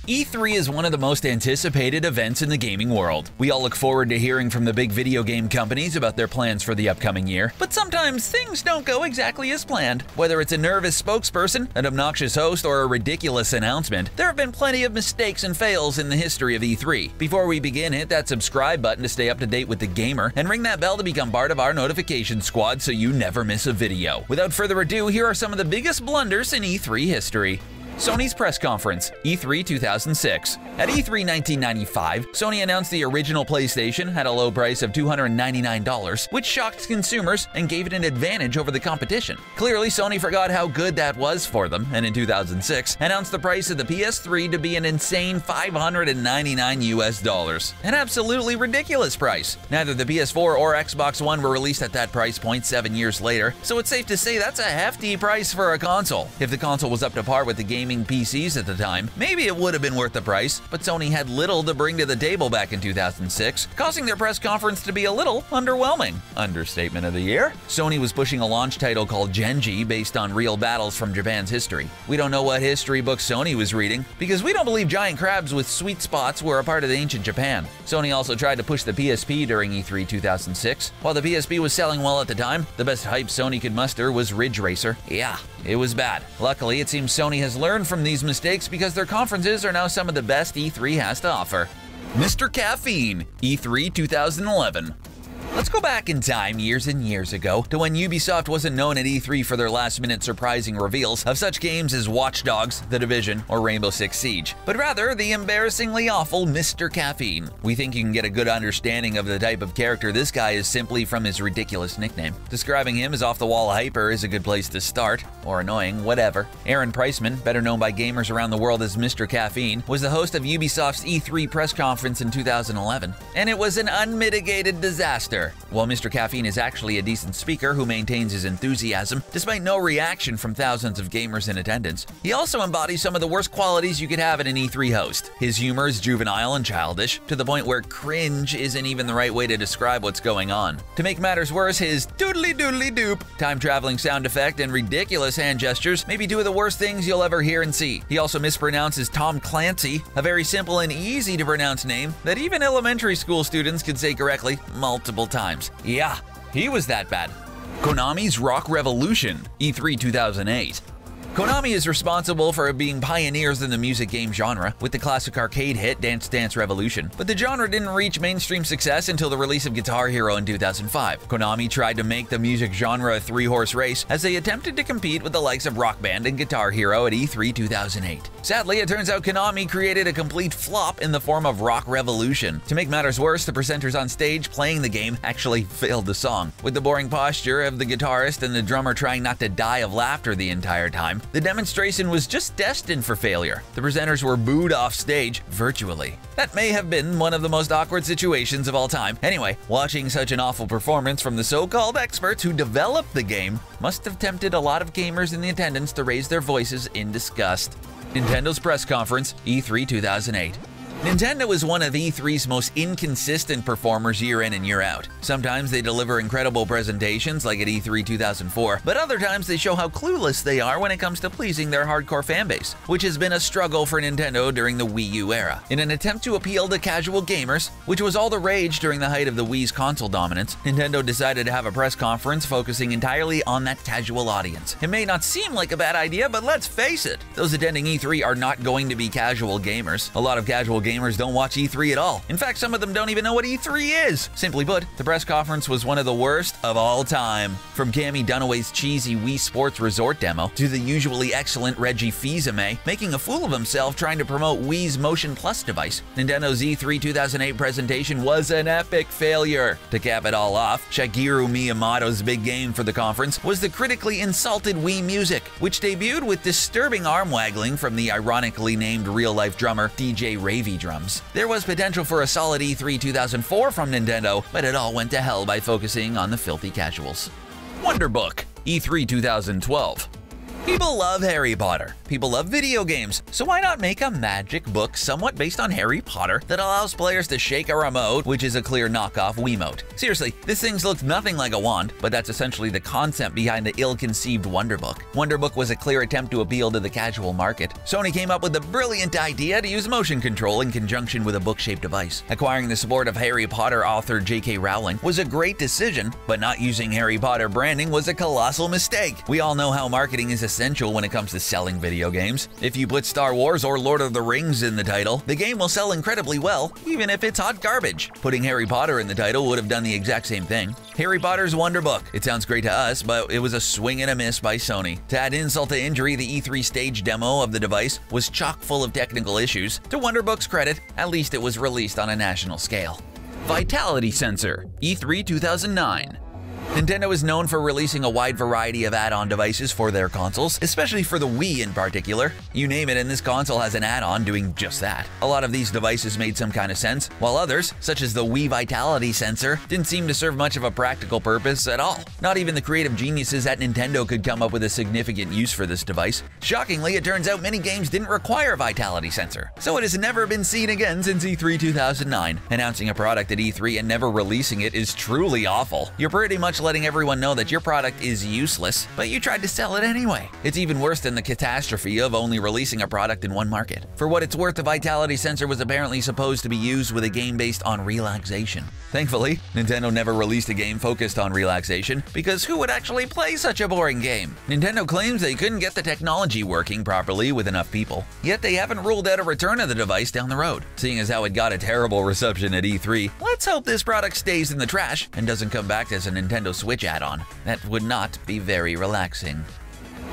E3 is one of the most anticipated events in the gaming world. We all look forward to hearing from the big video game companies about their plans for the upcoming year, but sometimes things don't go exactly as planned. Whether it's a nervous spokesperson, an obnoxious host, or a ridiculous announcement, there have been plenty of mistakes and fails in the history of E3. Before we begin, hit that subscribe button to stay up to date with the gamer, and ring that bell to become part of our notification squad so you never miss a video. Without further ado, here are some of the biggest blunders in E3 history. Sony's press conference, E3 2006. At E3 1995, Sony announced the original PlayStation had a low price of $299, which shocked consumers and gave it an advantage over the competition. Clearly, Sony forgot how good that was for them, and in 2006, announced the price of the PS3 to be an insane $599 US. An absolutely ridiculous price. Neither the PS4 or Xbox One were released at that price point 7 years later, so it's safe to say that's a hefty price for a console. If the console was up to par with the gaming PCs at the time, maybe it would have been worth the price, but Sony had little to bring to the table back in 2006, causing their press conference to be a little underwhelming. Understatement of the year. Sony was pushing a launch title called Genji based on real battles from Japan's history. We don't know what history book Sony was reading, because we don't believe giant crabs with sweet spots were a part of the ancient Japan. Sony also tried to push the PSP during E3 2006. While the PSP was selling well at the time, the best hype Sony could muster was Ridge Racer. Yeah, it was bad. Luckily, it seems Sony has learned from these mistakes because their conferences are now some of the best E3 has to offer. Mr. Caffeine, E3 2011. Let's go back in time years and years ago to when Ubisoft wasn't known at E3 for their last-minute surprising reveals of such games as Watch Dogs, The Division, or Rainbow Six Siege, but rather the embarrassingly awful Mr. Caffeine. We think you can get a good understanding of the type of character this guy is simply from his ridiculous nickname. Describing him as off-the-wall hyper is a good place to start, or annoying, whatever. Aaron Preisman, better known by gamers around the world as Mr. Caffeine, was the host of Ubisoft's E3 press conference in 2011, and it was an unmitigated disaster. While Mr. Caffeine is actually a decent speaker who maintains his enthusiasm despite no reaction from thousands of gamers in attendance, he also embodies some of the worst qualities you could have in an E3 host. His humor is juvenile and childish, to the point where cringe isn't even the right way to describe what's going on. To make matters worse, his doodly doodly doop, time-traveling sound effect, and ridiculous hand gestures may be two of the worst things you'll ever hear and see. He also mispronounces Tom Clancy, a very simple and easy to pronounce name that even elementary school students could say correctly multiple times. Yeah, he was that bad. Konami's Rock Revolution, E3 2008. Konami is responsible for being pioneers in the music game genre, with the classic arcade hit Dance Dance Revolution, but the genre didn't reach mainstream success until the release of Guitar Hero in 2005. Konami tried to make the music genre a three-horse race as they attempted to compete with the likes of Rock Band and Guitar Hero at E3 2008. Sadly, it turns out Konami created a complete flop in the form of Rock Revolution. To make matters worse, the presenters on stage playing the game actually failed the song. With the boring posture of the guitarist and the drummer trying not to die of laughter the entire time, the demonstration was just destined for failure. The presenters were booed off stage virtually. That may have been one of the most awkward situations of all time. Anyway, watching such an awful performance from the so-called experts who developed the game must have tempted a lot of gamers in the attendance to raise their voices in disgust. Nintendo's press conference, E3 2008. Nintendo is one of E3's most inconsistent performers year in and year out. Sometimes they deliver incredible presentations like at E3 2004, but other times they show how clueless they are when it comes to pleasing their hardcore fanbase, which has been a struggle for Nintendo during the Wii U era. In an attempt to appeal to casual gamers, which was all the rage during the height of the Wii's console dominance, Nintendo decided to have a press conference focusing entirely on that casual audience. It may not seem like a bad idea, but let's face it, those attending E3 are not going to be casual gamers. A lot of casual gamers don't watch E3 at all. In fact, some of them don't even know what E3 is. Simply put, the press conference was one of the worst of all time. From Cammie Dunaway's cheesy Wii Sports Resort demo to the usually excellent Reggie Fils-Aimé making a fool of himself trying to promote Wii's Motion Plus device, Nintendo's E3 2008 presentation was an epic failure. To cap it all off, Shigeru Miyamoto's big game for the conference was the critically insulted Wii music, which debuted with disturbing arm waggling from the ironically named real-life drummer DJ Ravy drums. There was potential for a solid E3 2004 from Nintendo, but it all went to hell by focusing on the filthy casuals. WONDERBOOK, E3 2012. People love Harry Potter. People love video games. So why not make a magic book somewhat based on Harry Potter that allows players to shake a remote, which is a clear knockoff Wiimote? Seriously, this thing looks nothing like a wand, but that's essentially the concept behind the ill-conceived WONDERBOOK. WONDERBOOK was a clear attempt to appeal to the casual market. Sony came up with the brilliant idea to use motion control in conjunction with a book-shaped device. Acquiring the support of Harry Potter author J.K. Rowling was a great decision, but not using Harry Potter branding was a colossal mistake. We all know how marketing is essential when it comes to selling video games. If you put Star Wars or Lord of the Rings in the title, the game will sell incredibly well, even if it's hot garbage. Putting Harry Potter in the title would have done the exact same thing. Harry Potter's WONDERBOOK. It sounds great to us, but it was a swing and a miss by Sony. To add insult to injury, the E3 stage demo of the device was chock full of technical issues. To WONDERBOOK's credit, at least it was released on a national scale. Vitality Sensor, E3 2009. Nintendo is known for releasing a wide variety of add-on devices for their consoles, especially for the Wii in particular. You name it and this console has an add-on doing just that. A lot of these devices made some kind of sense, while others, such as the Wii Vitality Sensor, didn't seem to serve much of a practical purpose at all. Not even the creative geniuses at Nintendo could come up with a significant use for this device. Shockingly, it turns out many games didn't require a Vitality Sensor, so it has never been seen again since E3 2009. Announcing a product at E3 and never releasing it is truly awful. You're pretty much letting everyone know that your product is useless, but you tried to sell it anyway. It's even worse than the catastrophe of only releasing a product in one market. For what it's worth, the Vitality Sensor was apparently supposed to be used with a game based on relaxation. Thankfully, Nintendo never released a game focused on relaxation, because who would actually play such a boring game? Nintendo claims they couldn't get the technology working properly with enough people, yet they haven't ruled out a return of the device down the road. Seeing as how it got a terrible reception at E3, let's hope this product stays in the trash and doesn't come back as a Nintendo Switch add-on. That would not be very relaxing.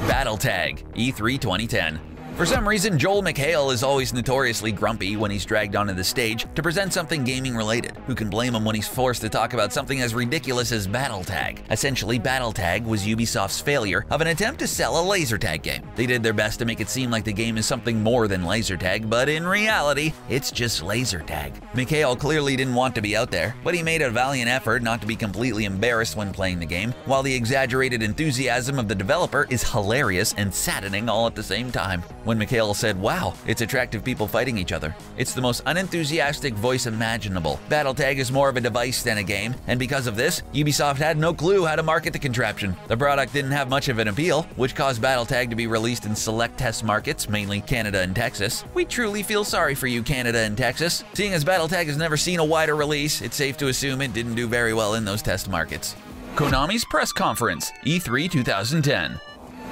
BattleTag, E3 2010. For some reason, Joel McHale is always notoriously grumpy when he's dragged onto the stage to present something gaming-related. Who can blame him when he's forced to talk about something as ridiculous as BattleTag? Essentially, BattleTag was Ubisoft's failure of an attempt to sell a laser tag game. They did their best to make it seem like the game is something more than laser tag, but in reality, it's just laser tag. McHale clearly didn't want to be out there, but he made a valiant effort not to be completely embarrassed when playing the game, while the exaggerated enthusiasm of the developer is hilarious and saddening all at the same time. When McHale said, "Wow, it's attractive people fighting each other." It's the most unenthusiastic voice imaginable. BattleTag is more of a device than a game, and because of this, Ubisoft had no clue how to market the contraption. The product didn't have much of an appeal, which caused BattleTag to be released in select test markets, mainly Canada and Texas. We truly feel sorry for you, Canada and Texas. Seeing as BattleTag has never seen a wider release, it's safe to assume it didn't do very well in those test markets. Konami's press conference, E3 2010.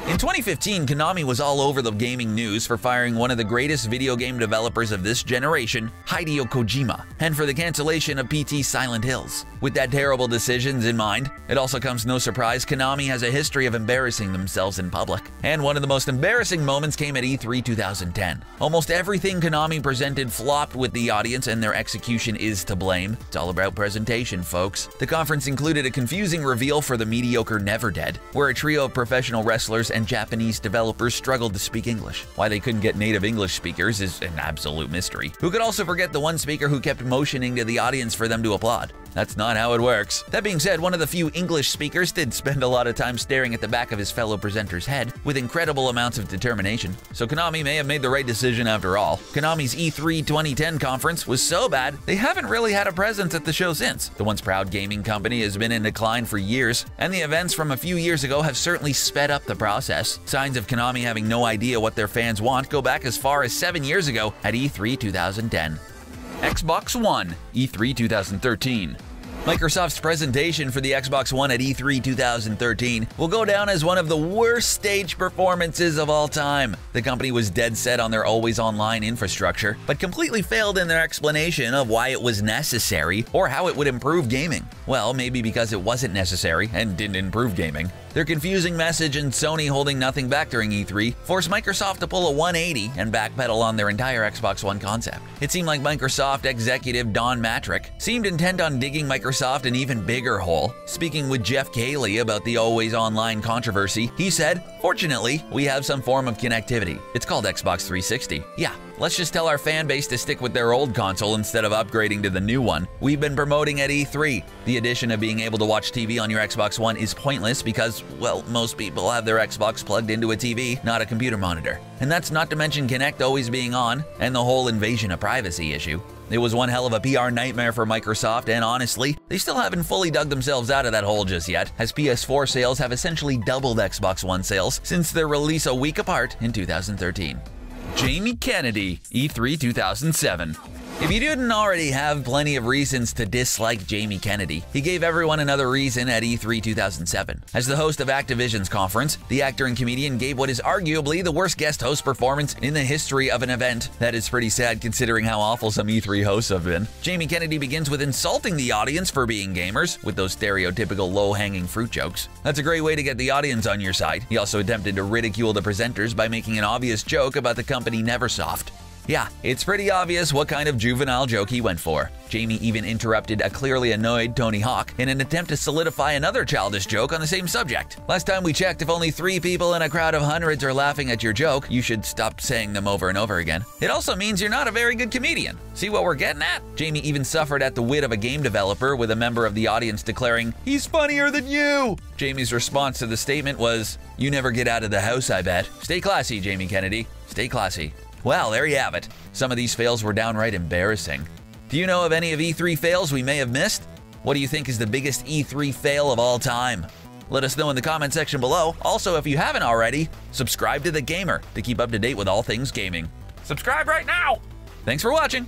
In 2015, Konami was all over the gaming news for firing one of the greatest video game developers of this generation, Hideo Kojima, and for the cancellation of PT Silent Hills. With that terrible decisions in mind, it also comes no surprise Konami has a history of embarrassing themselves in public. And one of the most embarrassing moments came at E3 2010. Almost everything Konami presented flopped with the audience, and their execution is to blame. It's all about presentation, folks. The conference included a confusing reveal for the mediocre Never Dead, where a trio of professional wrestlers and Japanese developers struggled to speak English. Why they couldn't get native English speakers is an absolute mystery. Who could also forget the one speaker who kept motioning to the audience for them to applaud? That's not how it works. That being said, one of the few English speakers did spend a lot of time staring at the back of his fellow presenter's head with incredible amounts of determination. So Konami may have made the right decision after all. Konami's E3 2010 conference was so bad, they haven't really had a presence at the show since. The once proud gaming company has been in decline for years, and the events from a few years ago have certainly sped up the process. Signs of Konami having no idea what their fans want go back as far as 7 years ago at E3 2010. Xbox One, E3 2013. Microsoft's presentation for the Xbox One at E3 2013 will go down as one of the worst stage performances of all time. The company was dead set on their always-online infrastructure, but completely failed in their explanation of why it was necessary or how it would improve gaming. Well, maybe because it wasn't necessary and didn't improve gaming. Their confusing message and Sony holding nothing back during E3 forced Microsoft to pull a 180 and backpedal on their entire Xbox One concept. It seemed like Microsoft executive Don Matrick seemed intent on digging Microsoft an even bigger hole. Speaking with Jeff Cayley about the always online controversy, he said, "Fortunately, we have some form of connectivity. It's called Xbox 360. Yeah, Let's just tell our fan base to stick with their old console instead of upgrading to the new one we've been promoting at E3. The addition of being able to watch TV on your Xbox One is pointless because, well, most people have their Xbox plugged into a TV, not a computer monitor. And that's not to mention Kinect always being on, and the whole invasion of privacy issue. It was one hell of a PR nightmare for Microsoft, and honestly, they still haven't fully dug themselves out of that hole just yet, as PS4 sales have essentially doubled Xbox One sales since their release a week apart in 2013. Jamie Kennedy, E3 2007. If you didn't already have plenty of reasons to dislike Jamie Kennedy, he gave everyone another reason at E3 2007. As the host of Activision's conference, the actor and comedian gave what is arguably the worst guest host performance in the history of an event. That is pretty sad considering how awful some E3 hosts have been. Jamie Kennedy begins with insulting the audience for being gamers, with those stereotypical low-hanging fruit jokes. That's a great way to get the audience on your side. He also attempted to ridicule the presenters by making an obvious joke about the company Neversoft. Yeah, it's pretty obvious what kind of juvenile joke he went for. Jamie even interrupted a clearly annoyed Tony Hawk in an attempt to solidify another childish joke on the same subject. Last time we checked, if only 3 people in a crowd of hundreds are laughing at your joke, you should stop saying them over and over again. It also means you're not a very good comedian. See what we're getting at? Jamie even suffered at the wit of a game developer, with a member of the audience declaring, "He's funnier than you!" Jamie's response to the statement was, "You never get out of the house, I bet." Stay classy, Jamie Kennedy. Stay classy. Well, there you have it. Some of these fails were downright embarrassing. Do you know of any of E3 fails we may have missed? What do you think is the biggest E3 fail of all time? Let us know in the comment section below. Also, if you haven't already, subscribe to TheGamer to keep up to date with all things gaming. Subscribe right now! Thanks for watching!